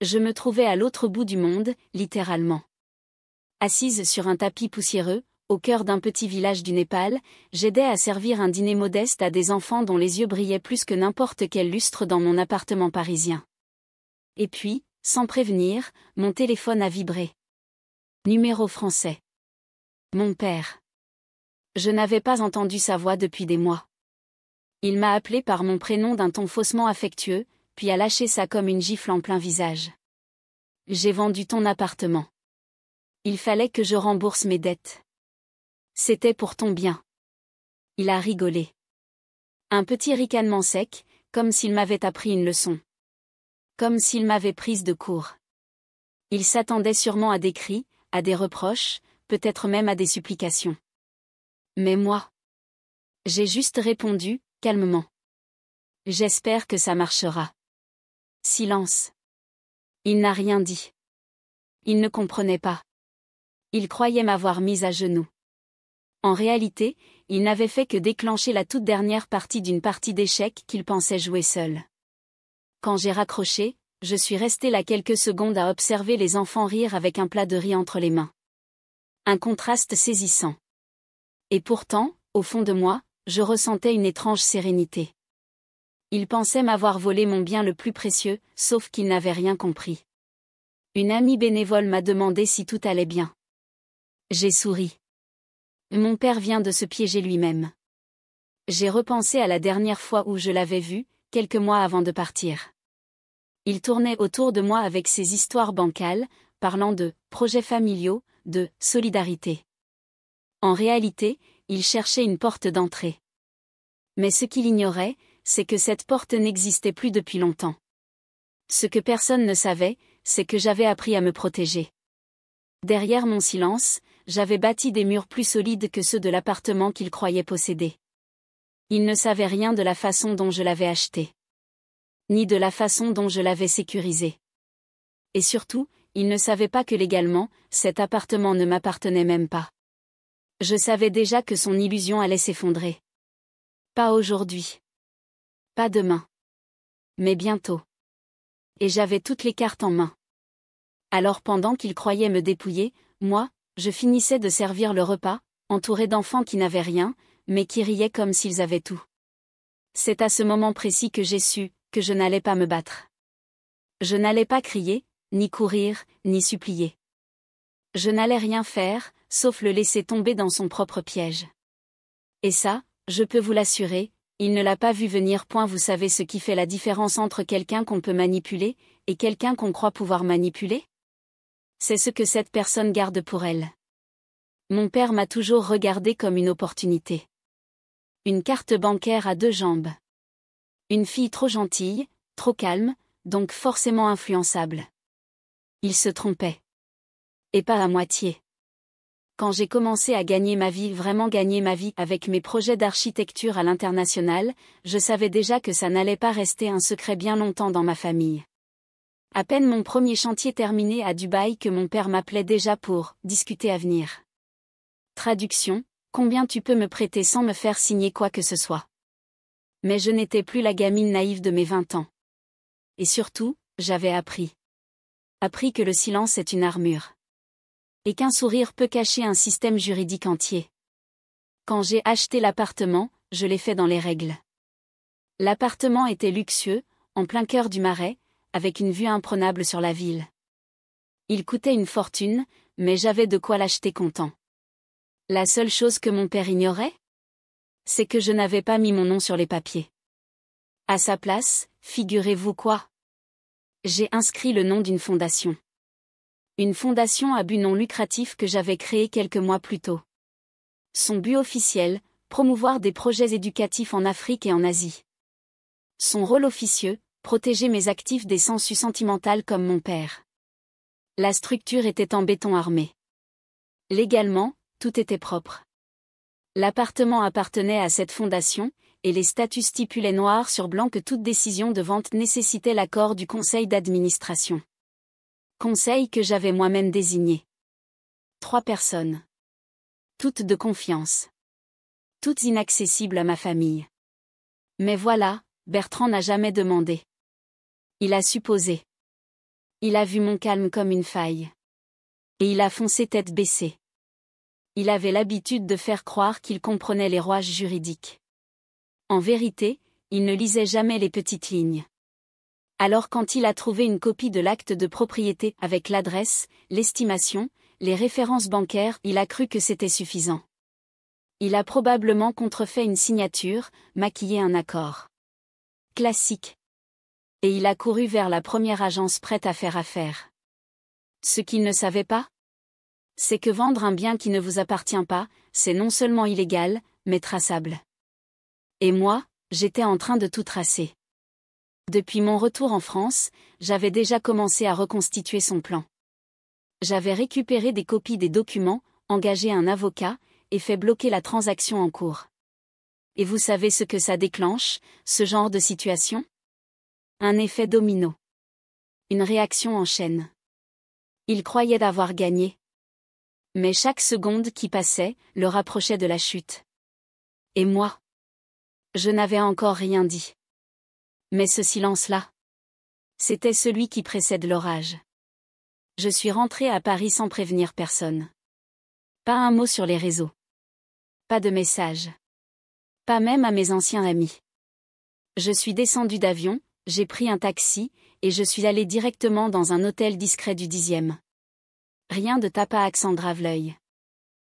Je me trouvais à l'autre bout du monde, littéralement. Assise sur un tapis poussiéreux, au cœur d'un petit village du Népal, j'aidais à servir un dîner modeste à des enfants dont les yeux brillaient plus que n'importe quel lustre dans mon appartement parisien. Et puis, sans prévenir, mon téléphone a vibré. Numéro français. Mon père. Je n'avais pas entendu sa voix depuis des mois. Il m'a appelé par mon prénom d'un ton faussement affectueux, puis a lâché ça comme une gifle en plein visage. J'ai vendu ton appartement. Il fallait que je rembourse mes dettes. C'était pour ton bien. Il a rigolé. Un petit ricanement sec, comme s'il m'avait appris une leçon. Comme s'il m'avait prise de court. Il s'attendait sûrement à des cris, à des reproches, peut-être même à des supplications. Mais moi, j'ai juste répondu, calmement. J'espère que ça marchera. Silence. Il n'a rien dit. Il ne comprenait pas. Il croyait m'avoir mise à genoux. En réalité, il n'avait fait que déclencher la toute dernière partie d'une partie d'échecs qu'il pensait jouer seul. Quand j'ai raccroché, je suis restée là quelques secondes à observer les enfants rire avec un plat de riz entre les mains. Un contraste saisissant. Et pourtant, au fond de moi, je ressentais une étrange sérénité. Il pensait m'avoir volé mon bien le plus précieux, sauf qu'il n'avait rien compris. Une amie bénévole m'a demandé si tout allait bien. J'ai souri. Mon père vient de se piéger lui-même. J'ai repensé à la dernière fois où je l'avais vu, quelques mois avant de partir. Il tournait autour de moi avec ses histoires bancales, parlant de projets familiaux, de solidarité. En réalité, il cherchait une porte d'entrée. Mais ce qu'il ignorait, c'est que cette porte n'existait plus depuis longtemps. Ce que personne ne savait, c'est que j'avais appris à me protéger. Derrière mon silence, j'avais bâti des murs plus solides que ceux de l'appartement qu'il croyait posséder. Il ne savait rien de la façon dont je l'avais acheté. Ni de la façon dont je l'avais sécurisé. Et surtout, il ne savait pas que légalement, cet appartement ne m'appartenait même pas. Je savais déjà que son illusion allait s'effondrer. Pas aujourd'hui. Pas demain. Mais bientôt. Et j'avais toutes les cartes en main. Alors pendant qu'il croyait me dépouiller, moi, je finissais de servir le repas, entouré d'enfants qui n'avaient rien, mais qui riaient comme s'ils avaient tout. C'est à ce moment précis que j'ai su que je n'allais pas me battre. Je n'allais pas crier, ni courir, ni supplier. Je n'allais rien faire, sauf le laisser tomber dans son propre piège. Et ça, je peux vous l'assurer, il ne l'a pas vu venir. Vous savez ce qui fait la différence entre quelqu'un qu'on peut manipuler, et quelqu'un qu'on croit pouvoir manipuler ? C'est ce que cette personne garde pour elle. Mon père m'a toujours regardé comme une opportunité. Une carte bancaire à deux jambes. Une fille trop gentille, trop calme, donc forcément influençable. Il se trompait. Et pas à moitié. Quand j'ai commencé à gagner ma vie, vraiment gagner ma vie avec mes projets d'architecture à l'international, je savais déjà que ça n'allait pas rester un secret bien longtemps dans ma famille. À peine mon premier chantier terminé à Dubaï que mon père m'appelait déjà pour discuter avenir. Traduction, combien tu peux me prêter sans me faire signer quoi que ce soit. Mais je n'étais plus la gamine naïve de mes 20 ans. Et surtout, j'avais appris. Appris que le silence est une armure. Et qu'un sourire peut cacher un système juridique entier. Quand j'ai acheté l'appartement, je l'ai fait dans les règles. L'appartement était luxueux, en plein cœur du Marais, avec une vue imprenable sur la ville. Il coûtait une fortune, mais j'avais de quoi l'acheter content. La seule chose que mon père ignorait ? C'est que je n'avais pas mis mon nom sur les papiers. À sa place, figurez-vous quoi ? J'ai inscrit le nom d'une fondation. Une fondation à but non lucratif que j'avais créée quelques mois plus tôt. Son but officiel, promouvoir des projets éducatifs en Afrique et en Asie. Son rôle officieux, protéger mes actifs des sensus sentimentales comme mon père. La structure était en béton armé. Légalement, tout était propre. L'appartement appartenait à cette fondation, et les statuts stipulaient noir sur blanc que toute décision de vente nécessitait l'accord du conseil d'administration. Conseil que j'avais moi-même désigné. 3 personnes. Toutes de confiance. Toutes inaccessibles à ma famille. Mais voilà, Bertrand n'a jamais demandé. Il a supposé. Il a vu mon calme comme une faille. Et il a foncé tête baissée. Il avait l'habitude de faire croire qu'il comprenait les rouages juridiques. En vérité, il ne lisait jamais les petites lignes. Alors quand il a trouvé une copie de l'acte de propriété avec l'adresse, l'estimation, les références bancaires, il a cru que c'était suffisant. Il a probablement contrefait une signature, maquillé un accord. Classique. Et il a couru vers la première agence prête à faire affaire. Ce qu'il ne savait pas, c'est que vendre un bien qui ne vous appartient pas, c'est non seulement illégal, mais traçable. Et moi, j'étais en train de tout tracer. Depuis mon retour en France, j'avais déjà commencé à reconstituer son plan. J'avais récupéré des copies des documents, engagé un avocat, et fait bloquer la transaction en cours. Et vous savez ce que ça déclenche, ce genre de situation? Un effet domino. Une réaction en chaîne. Il croyait d'avoir gagné. Mais chaque seconde qui passait le rapprochait de la chute. Et moi? Je n'avais encore rien dit. Mais ce silence-là, c'était celui qui précède l'orage. Je suis rentré à Paris sans prévenir personne. Pas un mot sur les réseaux. Pas de message. Pas même à mes anciens amis. Je suis descendu d'avion, j'ai pris un taxi, et je suis allé directement dans un hôtel discret du 10e. Rien de tape à accent grave-l'œil.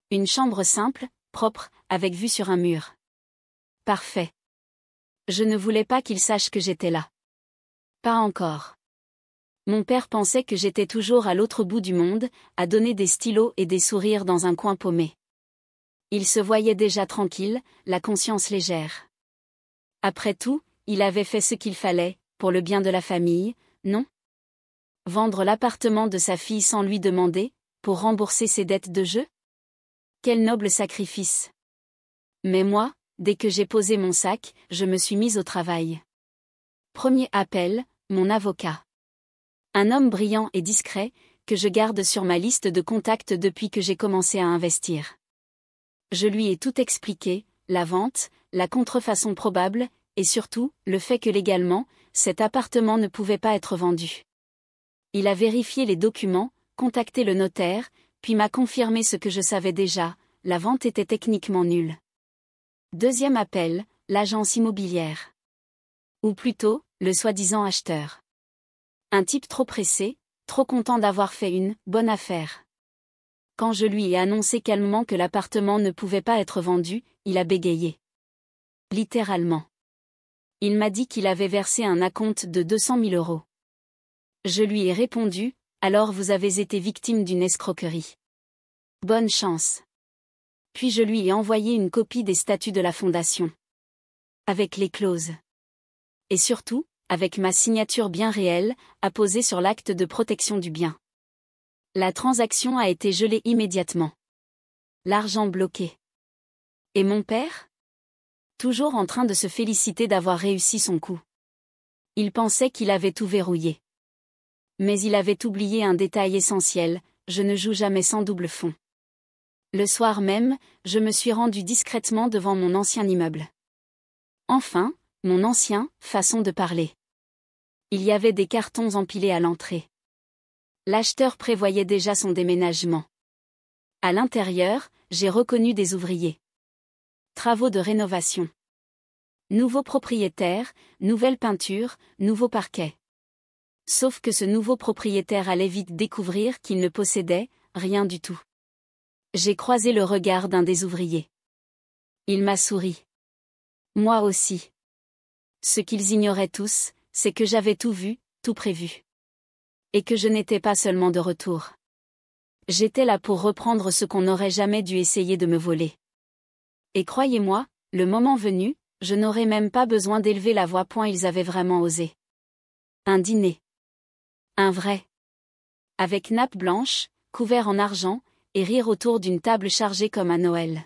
Une chambre simple, propre, avec vue sur un mur. Parfait. Je ne voulais pas qu'il sache que j'étais là. Pas encore. Mon père pensait que j'étais toujours à l'autre bout du monde, à donner des stylos et des sourires dans un coin paumé. Il se voyait déjà tranquille, la conscience légère. Après tout, il avait fait ce qu'il fallait, pour le bien de la famille, non? Vendre l'appartement de sa fille sans lui demander, pour rembourser ses dettes de jeu? Quel noble sacrifice! Mais moi, dès que j'ai posé mon sac, je me suis mise au travail. Premier appel, mon avocat. Un homme brillant et discret, que je garde sur ma liste de contacts depuis que j'ai commencé à investir. Je lui ai tout expliqué, la vente, la contrefaçon probable, et surtout, le fait que légalement, cet appartement ne pouvait pas être vendu. Il a vérifié les documents, contacté le notaire, puis m'a confirmé ce que je savais déjà, la vente était techniquement nulle. Deuxième appel, l'agence immobilière. Ou plutôt, le soi-disant acheteur. Un type trop pressé, trop content d'avoir fait une bonne affaire. Quand je lui ai annoncé calmement que l'appartement ne pouvait pas être vendu, il a bégayé. Littéralement. Il m'a dit qu'il avait versé un acompte de 200 000 €. Je lui ai répondu, alors vous avez été victime d'une escroquerie. Bonne chance. Puis je lui ai envoyé une copie des statuts de la fondation. Avec les clauses. Et surtout, avec ma signature bien réelle, apposée sur l'acte de protection du bien. La transaction a été gelée immédiatement. L'argent bloqué. Et mon père? Toujours en train de se féliciter d'avoir réussi son coup. Il pensait qu'il avait tout verrouillé. Mais il avait oublié un détail essentiel, je ne joue jamais sans double fond. Le soir même, je me suis rendu discrètement devant mon ancien immeuble. Enfin, mon ancien, façon de parler. Il y avait des cartons empilés à l'entrée. L'acheteur prévoyait déjà son déménagement. À l'intérieur, j'ai reconnu des ouvriers. Travaux de rénovation. Nouveau propriétaire, nouvelle peinture, nouveau parquet. Sauf que ce nouveau propriétaire allait vite découvrir qu'il ne possédait rien du tout. J'ai croisé le regard d'un des ouvriers. Il m'a souri. Moi aussi. Ce qu'ils ignoraient tous, c'est que j'avais tout vu, tout prévu. Et que je n'étais pas seulement de retour. J'étais là pour reprendre ce qu'on n'aurait jamais dû essayer de me voler. Et croyez-moi, le moment venu, je n'aurais même pas besoin d'élever la voix point ils avaient vraiment osé. Un dîner. Un vrai. Avec nappe blanche, couvert en argent, et rire autour d'une table chargée comme à Noël.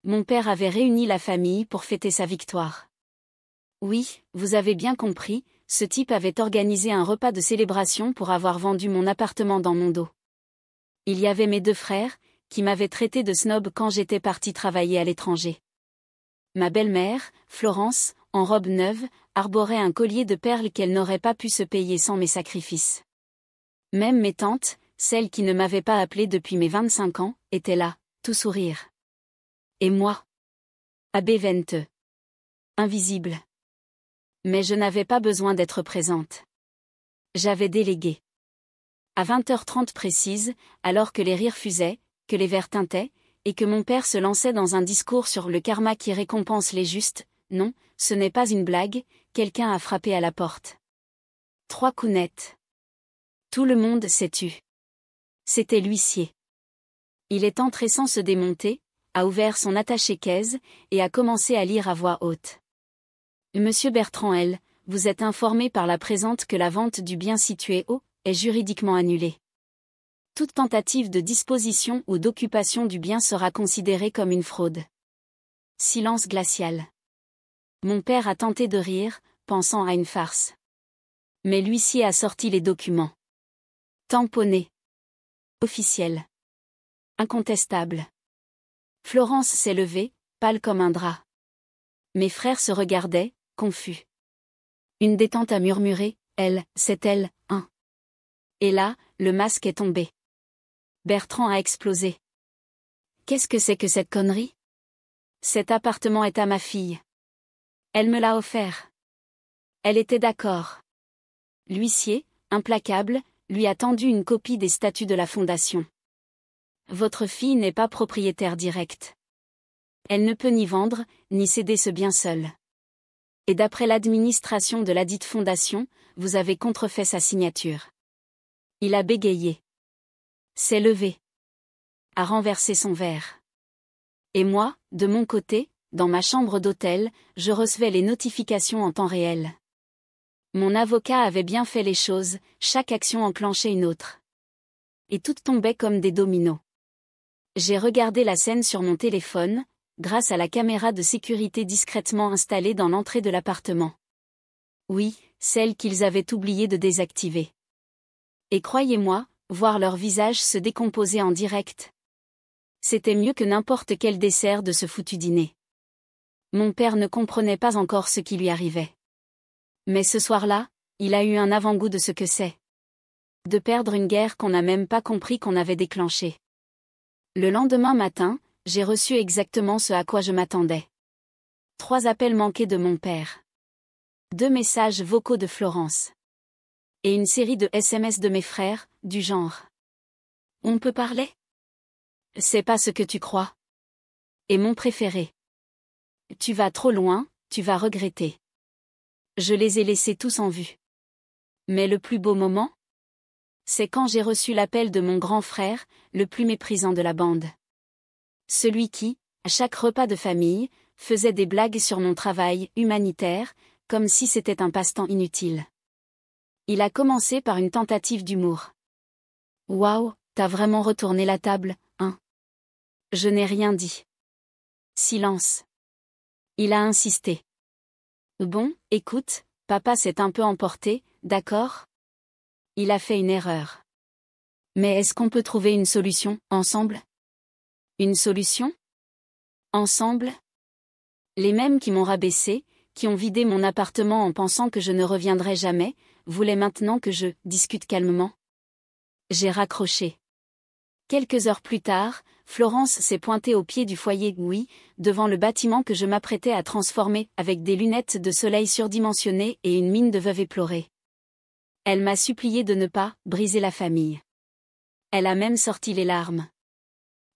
Mon père avait réuni la famille pour fêter sa victoire. Oui, vous avez bien compris, ce type avait organisé un repas de célébration pour avoir vendu mon appartement dans mon dos. Il y avait mes 2 frères, qui m'avaient traité de snob quand j'étais parti travailler à l'étranger. Ma belle-mère, Florence, en robe neuve, arborait un collier de perles qu'elle n'aurait pas pu se payer sans mes sacrifices. Même mes tantes, celles qui ne m'avaient pas appelée depuis mes 25 ans, étaient là, tout sourire. Et moi? Absente. Invisible. Mais je n'avais pas besoin d'être présente. J'avais délégué. À 20h30 précise, alors que les rires fusaient, que les verres tintaient, et que mon père se lançait dans un discours sur le karma qui récompense les justes, non, ce n'est pas une blague, quelqu'un a frappé à la porte. 3 coups nets. Tout le monde s'est tu. C'était l'huissier. Il est entré sans se démonter, a ouvert son attaché-caisse, et a commencé à lire à voix haute. Monsieur Bertrand L., vous êtes informé par la présente que la vente du bien situé au est juridiquement annulée. Toute tentative de disposition ou d'occupation du bien sera considérée comme une fraude. Silence glacial. Mon père a tenté de rire, pensant à une farce. Mais l'huissier a sorti les documents. Tamponné. Officiel. Incontestable. Florence s'est levée, pâle comme un drap. Mes frères se regardaient, confus. Une des tantes a murmuré, elle, c'est elle, hein. Et là, le masque est tombé. Bertrand a explosé. Qu'est-ce que c'est que cette connerie? Cet appartement est à ma fille. Elle me l'a offert. Elle était d'accord. L'huissier, implacable, lui a tendu une copie des statuts de la fondation. Votre fille n'est pas propriétaire directe. Elle ne peut ni vendre, ni céder ce bien seul. Et d'après l'administration de ladite fondation, vous avez contrefait sa signature. Il a bégayé. S'est levé. A renversé son verre. Et moi, de mon côté, dans ma chambre d'hôtel, je recevais les notifications en temps réel. Mon avocat avait bien fait les choses, chaque action enclenchait une autre. Et tout tombait comme des dominos. J'ai regardé la scène sur mon téléphone, grâce à la caméra de sécurité discrètement installée dans l'entrée de l'appartement. Oui, celle qu'ils avaient oublié de désactiver. Et croyez-moi, voir leur visage se décomposer en direct. C'était mieux que n'importe quel dessert de ce foutu dîner. Mon père ne comprenait pas encore ce qui lui arrivait. Mais ce soir-là, il a eu un avant-goût de ce que c'est. De perdre une guerre qu'on n'a même pas compris qu'on avait déclenchée. Le lendemain matin, j'ai reçu exactement ce à quoi je m'attendais. 3 appels manqués de mon père. 2 messages vocaux de Florence. Et une série de SMS de mes frères, du genre. On peut parler? C'est pas ce que tu crois. Et mon préféré. Tu vas trop loin, tu vas regretter. Je les ai laissés tous en vue. Mais le plus beau moment? C'est quand j'ai reçu l'appel de mon grand frère, le plus méprisant de la bande. Celui qui, à chaque repas de famille, faisait des blagues sur mon travail humanitaire, comme si c'était un passe-temps inutile. Il a commencé par une tentative d'humour. Waouh, t'as vraiment retourné la table, hein? Je n'ai rien dit. Silence. Il a insisté. Bon, écoute, papa s'est un peu emporté, d'accord? Il a fait une erreur. Mais est-ce qu'on peut trouver une solution, ensemble? Une solution? Ensemble? Les mêmes qui m'ont rabaissé, qui ont vidé mon appartement en pensant que je ne reviendrais jamais, voulaient maintenant que je discute calmement. J'ai raccroché. Quelques heures plus tard, Florence s'est pointée au pied du foyer, oui, devant le bâtiment que je m'apprêtais à transformer, avec des lunettes de soleil surdimensionnées et une mine de veuve éplorée. Elle m'a supplié de ne pas briser la famille. Elle a même sorti les larmes.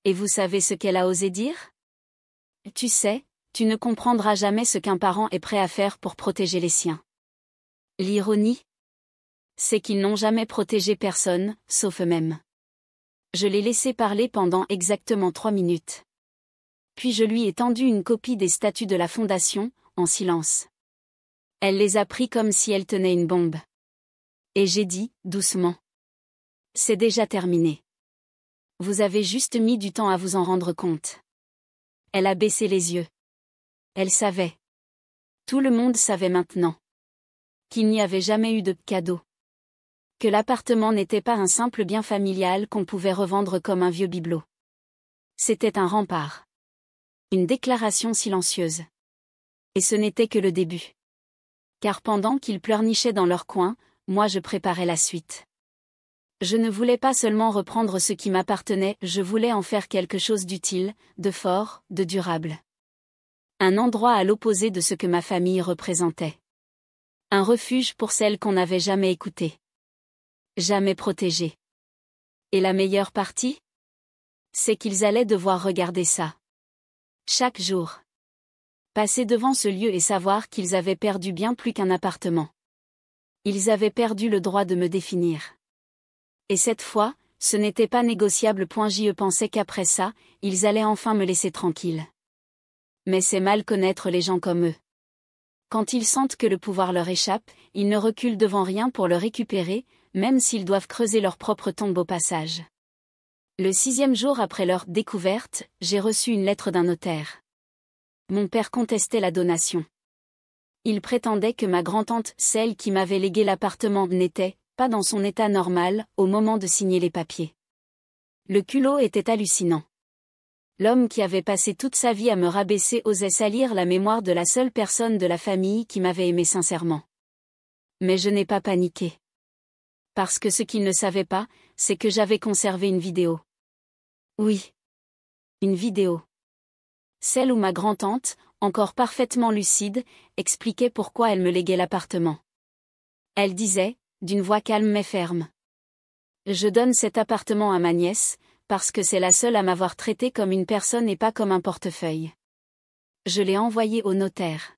Et vous savez ce qu'elle a osé dire? Tu sais, tu ne comprendras jamais ce qu'un parent est prêt à faire pour protéger les siens. L'ironie? C'est qu'ils n'ont jamais protégé personne, sauf eux-mêmes. Je l'ai laissé parler pendant exactement 3 minutes. Puis je lui ai tendu une copie des statuts de la fondation, en silence. Elle les a pris comme si elle tenait une bombe. Et j'ai dit, doucement. C'est déjà terminé. Vous avez juste mis du temps à vous en rendre compte. Elle a baissé les yeux. Elle savait. Tout le monde savait maintenant. Qu'il n'y avait jamais eu de cadeau. Que l'appartement n'était pas un simple bien familial qu'on pouvait revendre comme un vieux bibelot. C'était un rempart. Une déclaration silencieuse. Et ce n'était que le début. Car pendant qu'ils pleurnichaient dans leur coin, moi je préparais la suite. Je ne voulais pas seulement reprendre ce qui m'appartenait, je voulais en faire quelque chose d'utile, de fort, de durable. Un endroit à l'opposé de ce que ma famille représentait. Un refuge pour celles qu'on n'avait jamais écoutées. Jamais protégées. Et la meilleure partie? C'est qu'ils allaient devoir regarder ça. Chaque jour. Passer devant ce lieu et savoir qu'ils avaient perdu bien plus qu'un appartement. Ils avaient perdu le droit de me définir. Et cette fois, ce n'était pas négociable. Je pensais qu'après ça, ils allaient enfin me laisser tranquille. Mais c'est mal connaître les gens comme eux. Quand ils sentent que le pouvoir leur échappe, ils ne reculent devant rien pour le récupérer, même s'ils doivent creuser leur propre tombe au passage. Le 6e jour après leur découverte, j'ai reçu une lettre d'un notaire. Mon père contestait la donation. Il prétendait que ma grand-tante, celle qui m'avait légué l'appartement, n'était pas dans son état normal au moment de signer les papiers. Le culot était hallucinant. L'homme qui avait passé toute sa vie à me rabaisser osait salir la mémoire de la seule personne de la famille qui m'avait aimé sincèrement. Mais je n'ai pas paniqué. Parce que ce qu'il ne savait pas, c'est que j'avais conservé une vidéo. Oui. Une vidéo. Celle où ma grand-tante, encore parfaitement lucide, expliquait pourquoi elle me léguait l'appartement. Elle disait, d'une voix calme mais ferme. Je donne cet appartement à ma nièce, parce que c'est la seule à m'avoir traité comme une personne et pas comme un portefeuille. Je l'ai envoyé au notaire.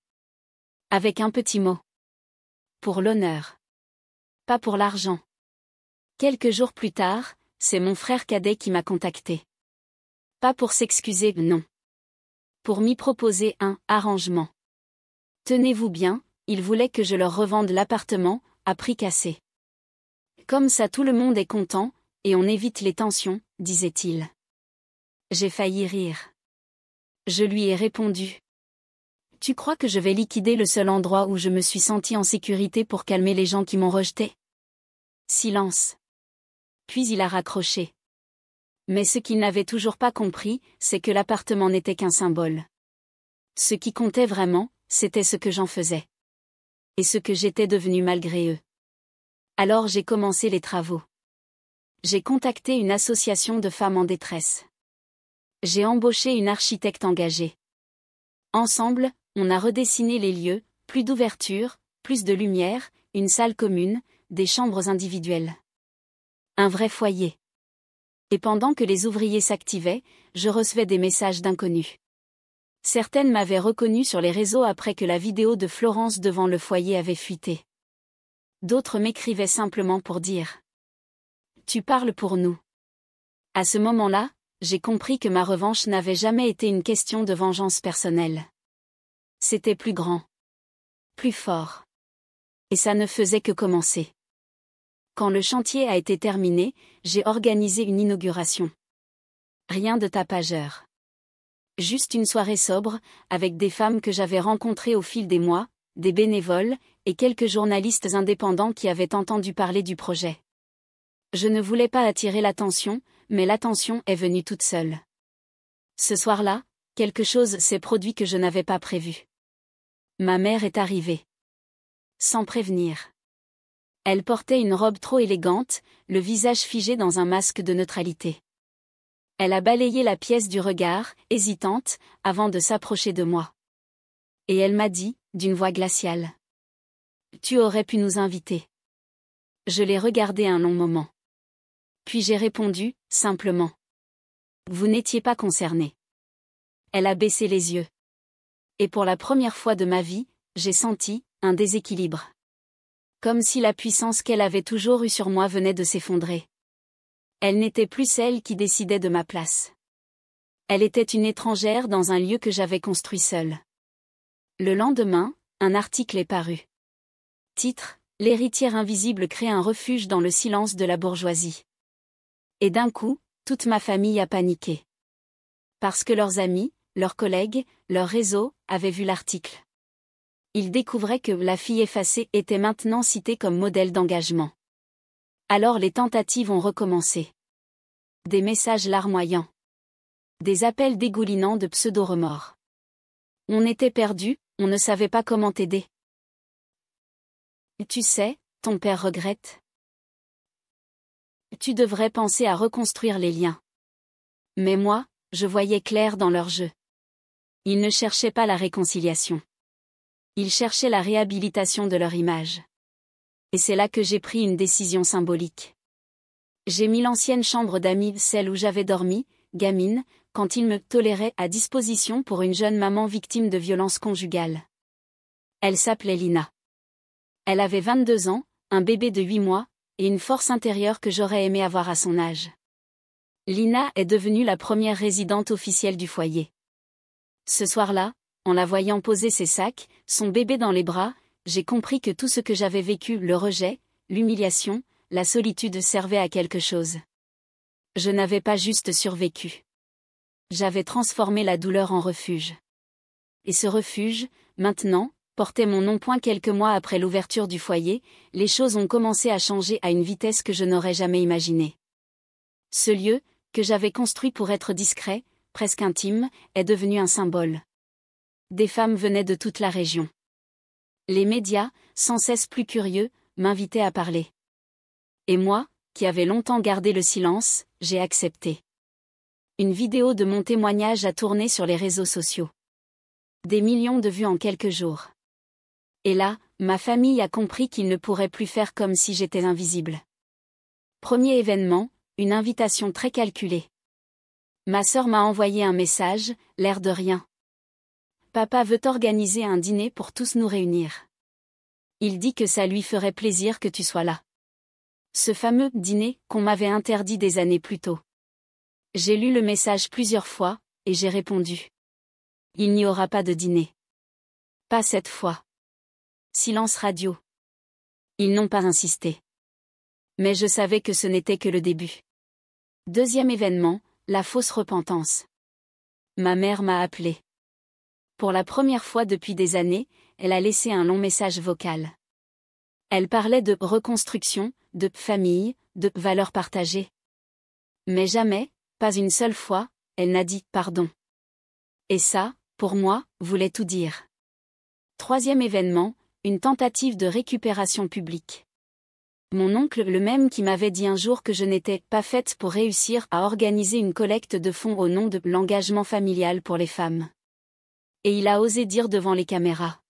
Avec un petit mot. Pour l'honneur. Pas pour l'argent. Quelques jours plus tard, c'est mon frère cadet qui m'a contacté. Pas pour s'excuser, non. Pour m'y proposer un arrangement. Tenez-vous bien, il voulait que je leur revende l'appartement, à prix cassé. Comme ça tout le monde est content, et on évite les tensions, disait-il. J'ai failli rire. Je lui ai répondu. Tu crois que je vais liquider le seul endroit où je me suis senti en sécurité pour calmer les gens qui m'ont rejeté? Silence. Puis il a raccroché. Mais ce qu'il n'avait toujours pas compris, c'est que l'appartement n'était qu'un symbole. Ce qui comptait vraiment, c'était ce que j'en faisais. Et ce que j'étais devenu malgré eux. Alors j'ai commencé les travaux. J'ai contacté une association de femmes en détresse. J'ai embauché une architecte engagée. Ensemble, on a redessiné les lieux, plus d'ouverture, plus de lumière, une salle commune, des chambres individuelles. Un vrai foyer. Et pendant que les ouvriers s'activaient, je recevais des messages d'inconnus. Certaines m'avaient reconnu sur les réseaux après que la vidéo de Florence devant le foyer avait fuité. D'autres m'écrivaient simplement pour dire « Tu parles pour nous ». À ce moment-là, j'ai compris que ma revanche n'avait jamais été une question de vengeance personnelle. C'était plus grand. Plus fort. Et ça ne faisait que commencer. Quand le chantier a été terminé, j'ai organisé une inauguration. Rien de tapageur. Juste une soirée sobre, avec des femmes que j'avais rencontrées au fil des mois, des bénévoles, et quelques journalistes indépendants qui avaient entendu parler du projet. Je ne voulais pas attirer l'attention, mais l'attention est venue toute seule. Ce soir-là, quelque chose s'est produit que je n'avais pas prévu. Ma mère est arrivée. Sans prévenir. Elle portait une robe trop élégante, le visage figé dans un masque de neutralité. Elle a balayé la pièce du regard, hésitante, avant de s'approcher de moi. Et elle m'a dit, d'une voix glaciale. « Tu aurais pu nous inviter. » Je l'ai regardé un long moment. Puis j'ai répondu, simplement. « Vous n'étiez pas concerné. » Elle a baissé les yeux. Et pour la première fois de ma vie, j'ai senti un déséquilibre. Comme si la puissance qu'elle avait toujours eue sur moi venait de s'effondrer. Elle n'était plus celle qui décidait de ma place. Elle était une étrangère dans un lieu que j'avais construit seule. Le lendemain, un article est paru. Titre: L'héritière invisible crée un refuge dans le silence de la bourgeoisie. Et d'un coup, toute ma famille a paniqué. Parce que leurs amis, leurs collègues, leur réseau, avaient vu l'article. Ils découvraient que la fille effacée était maintenant citée comme modèle d'engagement. Alors les tentatives ont recommencé. Des messages larmoyants. Des appels dégoulinants de pseudo-remords. On était perdu, on ne savait pas comment t'aider. Tu sais, ton père regrette. Tu devrais penser à reconstruire les liens. Mais moi, je voyais clair dans leur jeu. Ils ne cherchaient pas la réconciliation. Ils cherchaient la réhabilitation de leur image. Et c'est là que j'ai pris une décision symbolique. J'ai mis l'ancienne chambre d'amis, celle où j'avais dormi, gamine, quand ils me toléraient, à disposition pour une jeune maman victime de violences conjugales. Elle s'appelait Lina. Elle avait 22 ans, un bébé de 8 mois, et une force intérieure que j'aurais aimé avoir à son âge. Lina est devenue la première résidente officielle du foyer. Ce soir-là, en la voyant poser ses sacs, son bébé dans les bras, j'ai compris que tout ce que j'avais vécu, le rejet, l'humiliation, la solitude servait à quelque chose. Je n'avais pas juste survécu. J'avais transformé la douleur en refuge. Et ce refuge, maintenant, portait mon nom. Quelques mois après l'ouverture du foyer, les choses ont commencé à changer à une vitesse que je n'aurais jamais imaginée. Ce lieu, que j'avais construit pour être discret, presque intime, est devenu un symbole. Des femmes venaient de toute la région. Les médias, sans cesse plus curieux, m'invitaient à parler. Et moi, qui avais longtemps gardé le silence, j'ai accepté. Une vidéo de mon témoignage a tourné sur les réseaux sociaux. Des millions de vues en quelques jours. Et là, ma famille a compris qu'ils ne pourraient plus faire comme si j'étais invisible. Premier événement, une invitation très calculée. Ma sœur m'a envoyé un message, l'air de rien. Papa veut organiser un dîner pour tous nous réunir. Il dit que ça lui ferait plaisir que tu sois là. Ce fameux dîner qu'on m'avait interdit des années plus tôt. J'ai lu le message plusieurs fois, et j'ai répondu. Il n'y aura pas de dîner. Pas cette fois. Silence radio. Ils n'ont pas insisté. Mais je savais que ce n'était que le début. Deuxième événement, la fausse repentance. Ma mère m'a appelé. Pour la première fois depuis des années, elle a laissé un long message vocal. Elle parlait de reconstruction, de famille, de valeurs partagées. Mais jamais, pas une seule fois, elle n'a dit pardon. Et ça, pour moi, voulait tout dire. Troisième événement, une tentative de récupération publique. Mon oncle, le même qui m'avait dit un jour que je n'étais pas faite pour réussir à organiser une collecte de fonds au nom de l'engagement familial pour les femmes. Et il a osé dire devant les caméras.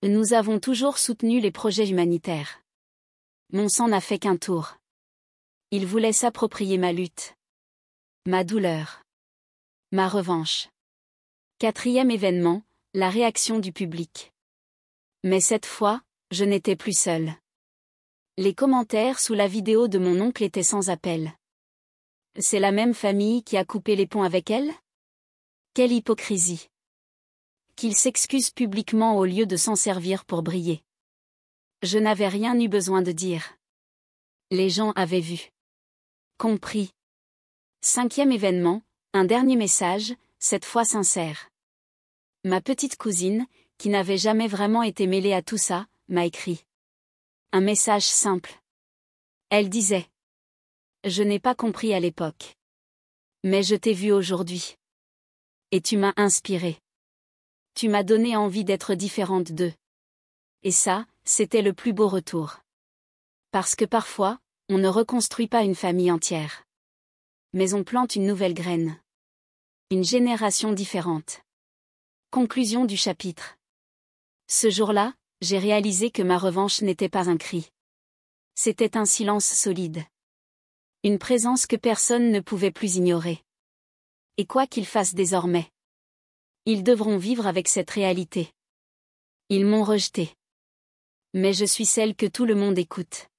Nous avons toujours soutenu les projets humanitaires. Mon sang n'a fait qu'un tour. Il voulait s'approprier ma lutte. Ma douleur. Ma revanche. Quatrième événement, la réaction du public. Mais cette fois, je n'étais plus seule. Les commentaires sous la vidéo de mon oncle étaient sans appel. C'est la même famille qui a coupé les ponts avec elle? Quelle hypocrisie! Qu'il s'excuse publiquement au lieu de s'en servir pour briller. Je n'avais rien eu besoin de dire. Les gens avaient vu. Compris. Cinquième événement, un dernier message, cette fois sincère. Ma petite cousine, qui n'avait jamais vraiment été mêlée à tout ça, m'a écrit. Un message simple. Elle disait. Je n'ai pas compris à l'époque. Mais je t'ai vu aujourd'hui. Et tu m'as inspiré. Tu m'as donné envie d'être différente d'eux. Et ça, c'était le plus beau retour. Parce que parfois, on ne reconstruit pas une famille entière. Mais on plante une nouvelle graine. Une génération différente. Conclusion du chapitre. Ce jour-là, j'ai réalisé que ma revanche n'était pas un cri. C'était un silence solide. Une présence que personne ne pouvait plus ignorer. Et quoi qu'ils fassent désormais, ils devront vivre avec cette réalité. Ils m'ont rejetée. Mais je suis celle que tout le monde écoute.